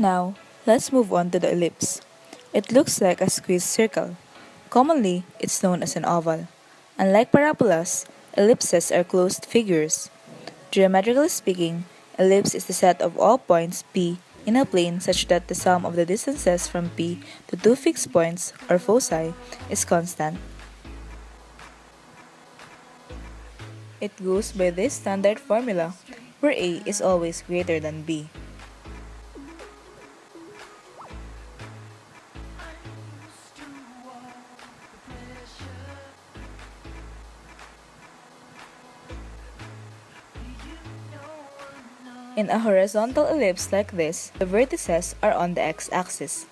Now, let's move on to the ellipse. It looks like a squeezed circle. Commonly, it's known as an oval. Unlike parabolas, ellipses are closed figures. Geometrically speaking, ellipse is the set of all points P in a plane such that the sum of the distances from P to two fixed points, or foci, is constant. It goes by this standard formula, where A is always greater than B. In a horizontal ellipse like this, the vertices are on the x-axis.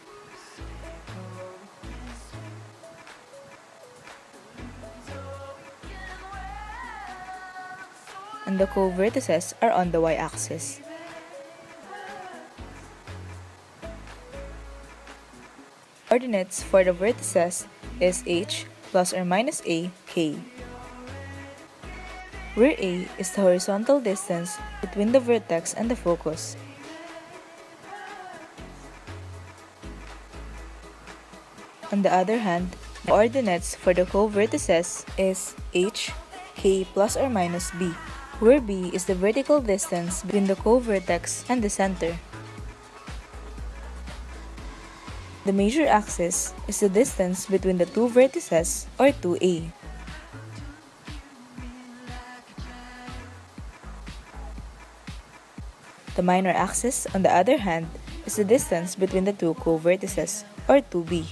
And the co-vertices are on the y-axis. Coordinates for the vertices is h plus or minus a, k, where a is the horizontal distance between the vertex and the focus. On the other hand, the coordinates for the co-vertices is h, k plus or minus b, where b is the vertical distance between the co-vertex and the center. The major axis is the distance between the two vertices, or 2a. The minor axis, on the other hand, is the distance between the two co-vertices, or 2b.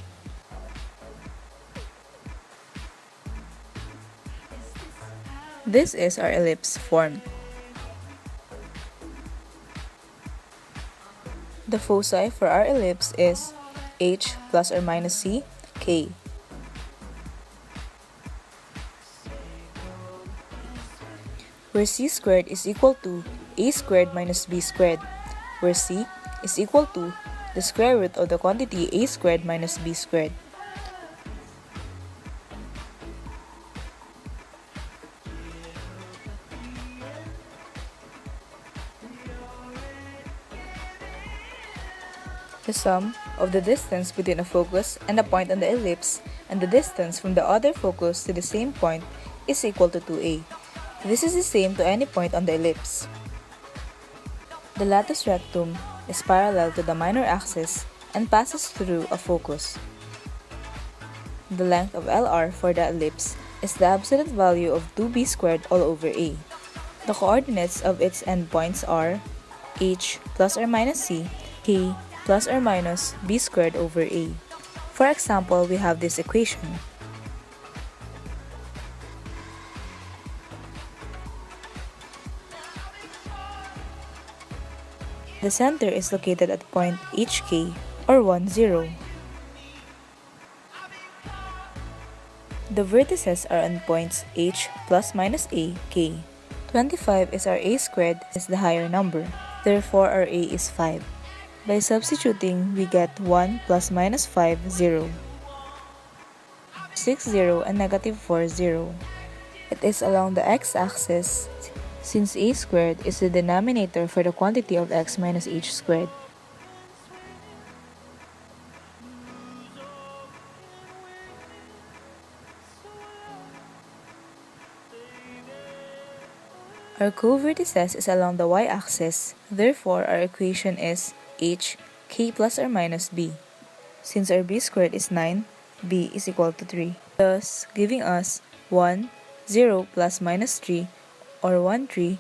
This is our ellipse form. The foci for our ellipse is h plus or minus c, k. Where c squared is equal to a squared minus b squared, where c is equal to the square root of the quantity a squared minus b squared. The sum of the distance between a focus and a point on the ellipse and the distance from the other focus to the same point is equal to 2a. This is the same to any point on the ellipse. The latus rectum is parallel to the minor axis and passes through a focus. The length of LR for the ellipse is the absolute value of 2b squared all over a. The coordinates of its endpoints are h plus or minus c, k plus or minus b squared over a. For example, we have this equation. The center is located at point hk, or 1, 0. The vertices are on points h plus minus a, k. 25 is our a squared, is the higher number. Therefore, our a is 5. By substituting, we get 1 plus minus 5, 0. 6, 0, and negative 4, 0. It is along the x-axis, since a squared is the denominator for the quantity of x minus h squared. Our co-vertices is along the y-axis, therefore our equation is h, k plus or minus b. Since our b squared is 9, b is equal to 3, thus giving us 1, 0 plus minus 3, or 1, 3,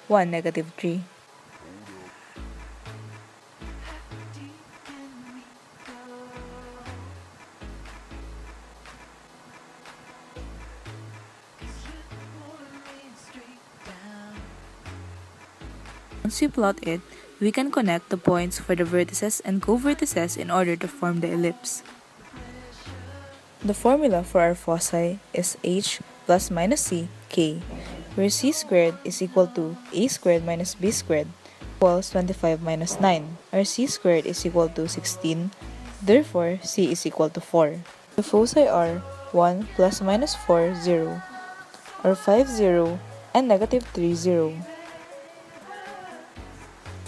1, negative 3. Once we plot it, we can connect the points for the vertices and co-vertices in order to form the ellipse. The formula for our foci is h plus minus c, k, where c squared is equal to a squared minus b squared equals 25 minus 9. Our c squared is equal to 16, therefore c is equal to 4. The foci are 1 plus minus 4, 0, or 5, 0, and negative 3, 0.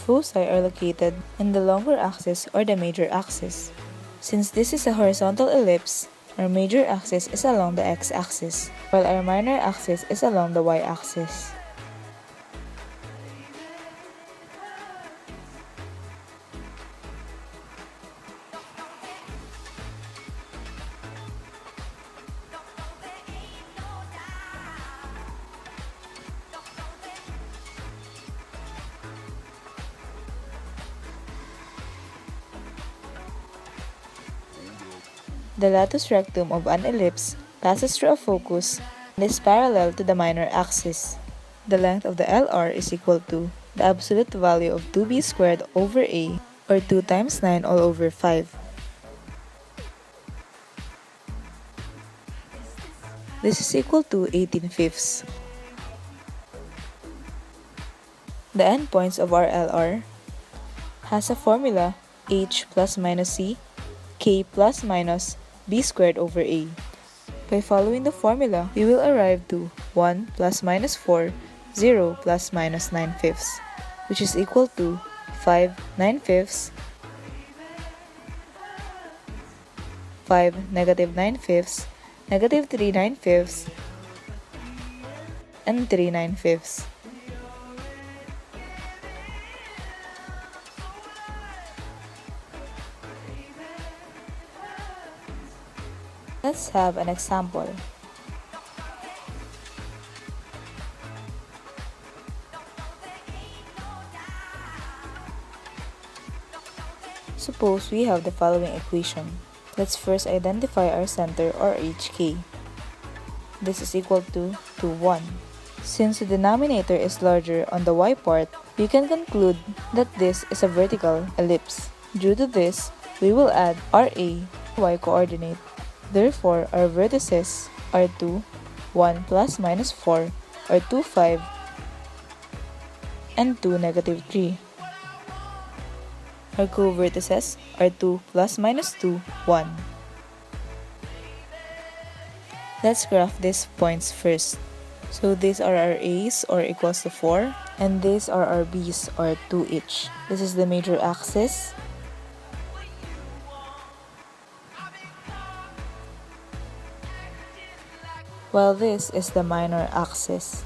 foci are located in the longer axis or the major axis. Since this is a horizontal ellipse, our major axis is along the x-axis, while our minor axis is along the y-axis. The latus rectum of an ellipse passes through a focus and is parallel to the minor axis. The length of the LR is equal to the absolute value of 2b squared over a, or 2 times 9 all over 5. This is equal to 18/5. The endpoints of our LR has a formula h plus minus c, k plus minus b squared over a. By following the formula, we will arrive to 1 plus minus 4, 0 plus minus 9/5, which is equal to 5 9/5, 5 negative 9/5, negative 3 9/5, and 3 9/5. Let's have an example. Suppose we have the following equation. Let's first identify our center or HK. This is equal to 1. Since the denominator is larger on the y part, we can conclude that this is a vertical ellipse. Due to this, we will add RA y coordinate. Therefore, our vertices are 2, 1 plus minus 4, or 2, 5, and 2, negative 3. Our co-vertices are 2 plus minus 2, 1. Let's graph these points first. So these are our A's, or equals to 4, and these are our B's, or 2 each. This is the major axis, while this is the minor axis.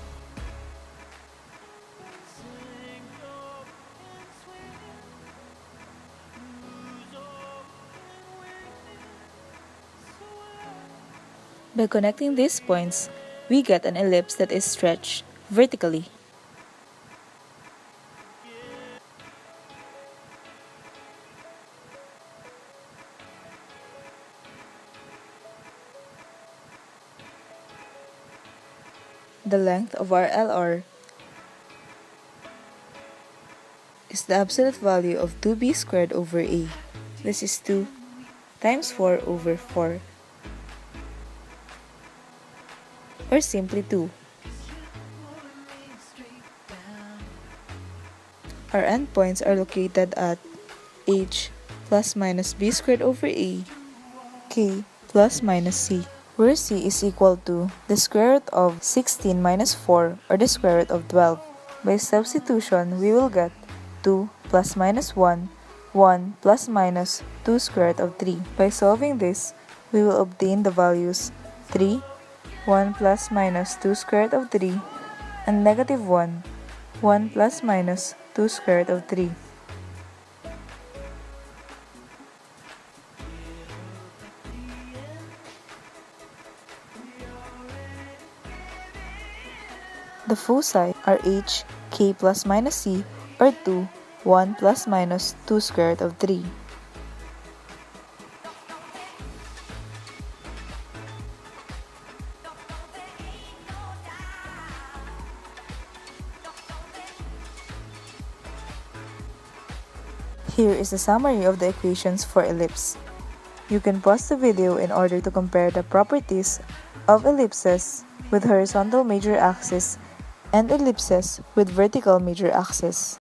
By connecting these points, we get an ellipse that is stretched vertically. The length of our LR is the absolute value of 2b squared over a. This is 2 times 4 over 4, or simply 2. Our endpoints are located at h plus minus b squared over a, k plus minus c, where c is equal to the square root of 16 minus 4, or the square root of 12. By substitution, we will get 2 plus minus 1, 1 plus minus 2 square root of 3. By solving this, we will obtain the values 3, 1 plus minus 2 square root of 3, and negative 1, 1 plus minus 2 square root of 3. The foci are h, k plus minus c, or 2, 1 plus minus 2 square root of 3. Here is a summary of the equations for ellipse. You can pause the video in order to compare the properties of ellipses with horizontal major axis and ellipses with vertical major axis.